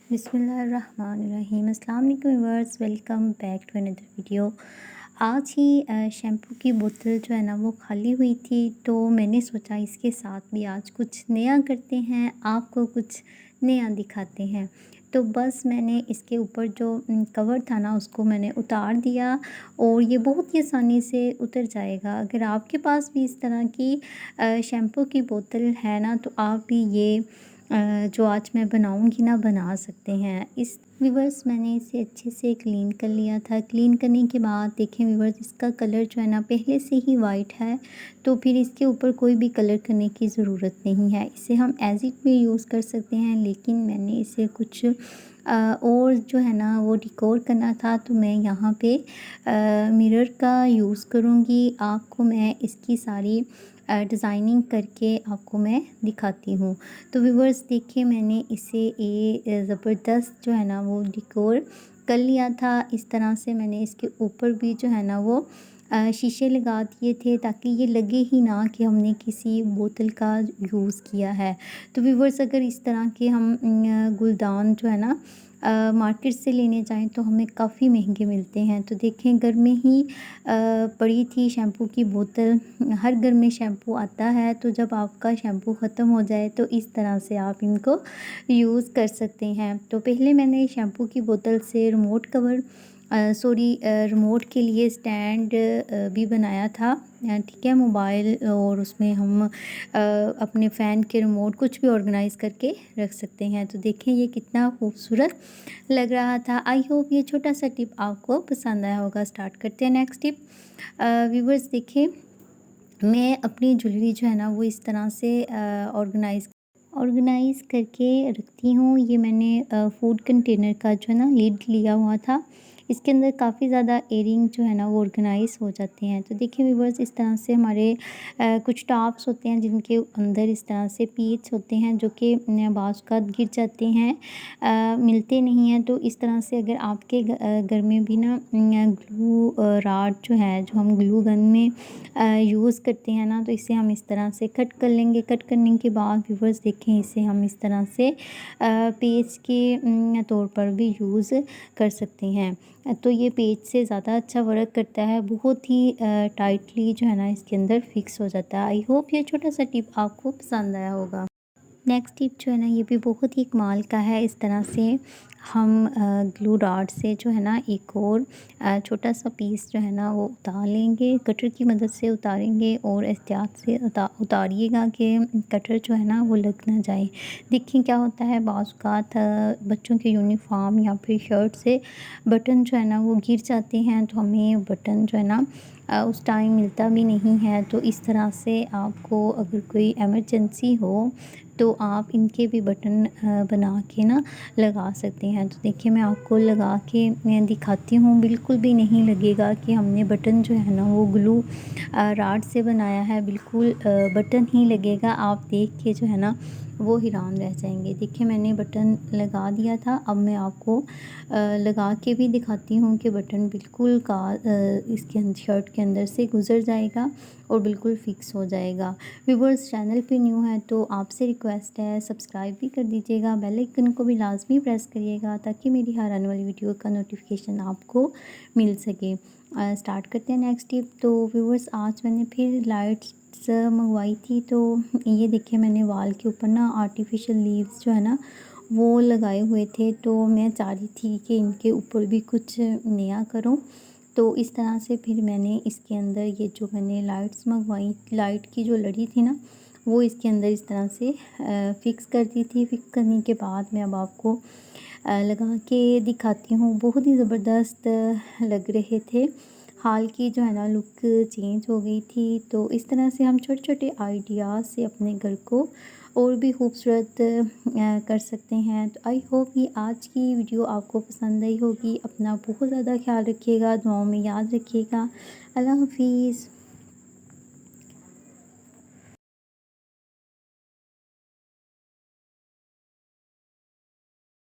बिस्मिल्लाहिर्रहमानिर्रहीम। अस्सलाम वालेकुम viewers, welcome back to another video. आज ही शैम्पू की बोतल जो है ना वो खाली हुई थी, तो मैंने सोचा इसके साथ भी आज कुछ नया करते हैं, आपको कुछ नया दिखाते हैं। तो बस मैंने इसके ऊपर जो कवर था ना उसको मैंने उतार दिया और ये बहुत ही आसानी से उतर जाएगा। अगर आपके पास भी इस तरह की शैम्पू की बोतल है ना, तो आप भी ये जो आज मैं बनाऊंगी ना बना सकते हैं। इस व्यूअर्स मैंने इसे अच्छे से क्लीन कर लिया था। क्लीन करने के बाद देखें व्यूअर्स, इसका कलर जो है ना पहले से ही वाइट है, तो फिर इसके ऊपर कोई भी कलर करने की ज़रूरत नहीं है। इसे हम एज इट भी यूज़ कर सकते हैं, लेकिन मैंने इसे कुछ और जो है ना वो डेकोर करना था, तो मैं यहाँ पे मिरर का यूज़ करूँगी। आपको मैं इसकी सारी डिज़ाइनिंग करके आपको मैं दिखाती हूँ। तो व्यूअर्स देखिए, मैंने इसे ये ज़बरदस्त जो है ना वो डेकोर कर लिया था। इस तरह से मैंने इसके ऊपर भी जो है ना वो शीशे लगा दिए थे, ताकि ये लगे ही ना कि हमने किसी बोतल का यूज़ किया है। तो व्यूअर्स, अगर इस तरह के हम गुलदान जो है ना मार्केट से लेने जाएं तो हमें काफ़ी महंगे मिलते हैं। तो देखें, घर में ही पड़ी थी शैम्पू की बोतल। हर घर में शैम्पू आता है, तो जब आपका शैम्पू ख़त्म हो जाए तो इस तरह से आप इनको यूज़ कर सकते हैं। तो पहले मैंने शैम्पू की बोतल से रिमोट कवर रिमोट के लिए स्टैंड भी बनाया था। ठीक है, मोबाइल और उसमें हम अपने फ़ैन के रिमोट कुछ भी ऑर्गेनाइज़ करके रख सकते हैं। तो देखें ये कितना खूबसूरत लग रहा था। आई होप ये छोटा सा टिप आपको पसंद आया होगा। स्टार्ट करते हैं नेक्स्ट टिप। व्यूवर्स देखें, मैं अपनी ज्वेलरी जो है ना वो इस तरह से ऑर्गेनाइज़ करके रखती हूँ। ये मैंने फूड कंटेनर का जो है ना लिड लिया हुआ था। इसके अंदर काफ़ी ज़्यादा एयरिंग जो है ना वो ऑर्गेनाइज़ हो जाते हैं। तो देखिए व्यूअर्स, इस तरह से हमारे कुछ टॉप्स होते हैं जिनके अंदर इस तरह से पीस होते हैं, जो कि बाज़ औक़ात गिर जाते हैं, मिलते नहीं हैं। तो इस तरह से अगर आपके घर में भी ना ग्लू रॉड जो है, जो हम ग्लू गन में यूज़ करते हैं ना, तो इसे हम इस तरह से कट कर लेंगे। कट करने के बाद व्यूअर्स देखें, इसे हम इस तरह से पेज के तौर पर भी यूज़ कर सकते हैं। तो ये पेज से ज़्यादा अच्छा वर्क करता है, बहुत ही टाइटली जो है ना इसके अंदर फिक्स हो जाता है। आई होप ये छोटा सा टिप आपको पसंद आया होगा। नेक्स्ट टिप जो है ना ये भी बहुत ही कमाल का है। इस तरह से हम ग्लू डॉट से जो है ना एक और छोटा सा पीस जो है ना वो उतार लेंगे। कटर की मदद से उतारेंगे और एहतियात से उतारिएगा कि कटर जो है ना वो लग ना जाए। देखिए क्या होता है, बाज़ औक़ात बच्चों के यूनिफ़ॉर्म या फिर शर्ट से बटन जो है ना वो गिर जाते हैं, तो हमें बटन जो है ना उस टाइम मिलता भी नहीं है। तो इस तरह से आपको अगर कोई इमरजेंसी हो तो आप इनके भी बटन बना के ना लगा सकते हैं। तो देखिए मैं आपको लगा के मैं दिखाती हूँ, बिल्कुल भी नहीं लगेगा कि हमने बटन जो है ना वो ग्लू रॉड से बनाया है। बिल्कुल बटन ही लगेगा, आप देख के जो है ना वो हैरान रह जाएंगे। देखिए मैंने बटन लगा दिया था, अब मैं आपको लगा के भी दिखाती हूँ कि बटन बिल्कुल इसके शर्ट के अंदर से गुज़र जाएगा और बिल्कुल फ़िक्स हो जाएगा। व्यूअर्स, चैनल पे न्यू है तो आपसे रिक्वेस्ट है सब्सक्राइब भी कर दीजिएगा, बेल आइकन को भी लाजमी प्रेस करिएगा, ताकि मेरी हर आने वाली वीडियो का नोटिफिकेशन आपको मिल सके। स्टार्ट करते हैं नेक्स्ट टिप। तो व्यूअर्स, आज मैंने फिर लाइट्स मंगवाई थी। तो ये देखिए, मैंने वाल के ऊपर ना आर्टिफिशियल लीव्स जो है ना वो लगाए हुए थे, तो मैं चाह रही थी कि इनके ऊपर भी कुछ नया करूं। तो इस तरह से फिर मैंने इसके अंदर ये जो मैंने लाइट्स मंगवाई, लाइट की जो लड़ी थी ना वो इसके अंदर इस तरह से फ़िक्स कर दी थी। फ़िक्स करने के बाद मैं अब आपको लगा के दिखाती हूँ। बहुत ही ज़बरदस्त लग रहे थे। हाल की जो है ना लुक चेंज हो गई थी। तो इस तरह से हम छोटे छोटे आइडियाज़ से अपने घर को और भी खूबसूरत कर सकते हैं। तो आई होप ये आज की वीडियो आपको पसंद आई होगी। अपना बहुत ज़्यादा ख्याल रखिएगा, दुआओं में याद रखिएगा। अल्लाह हाफिज़।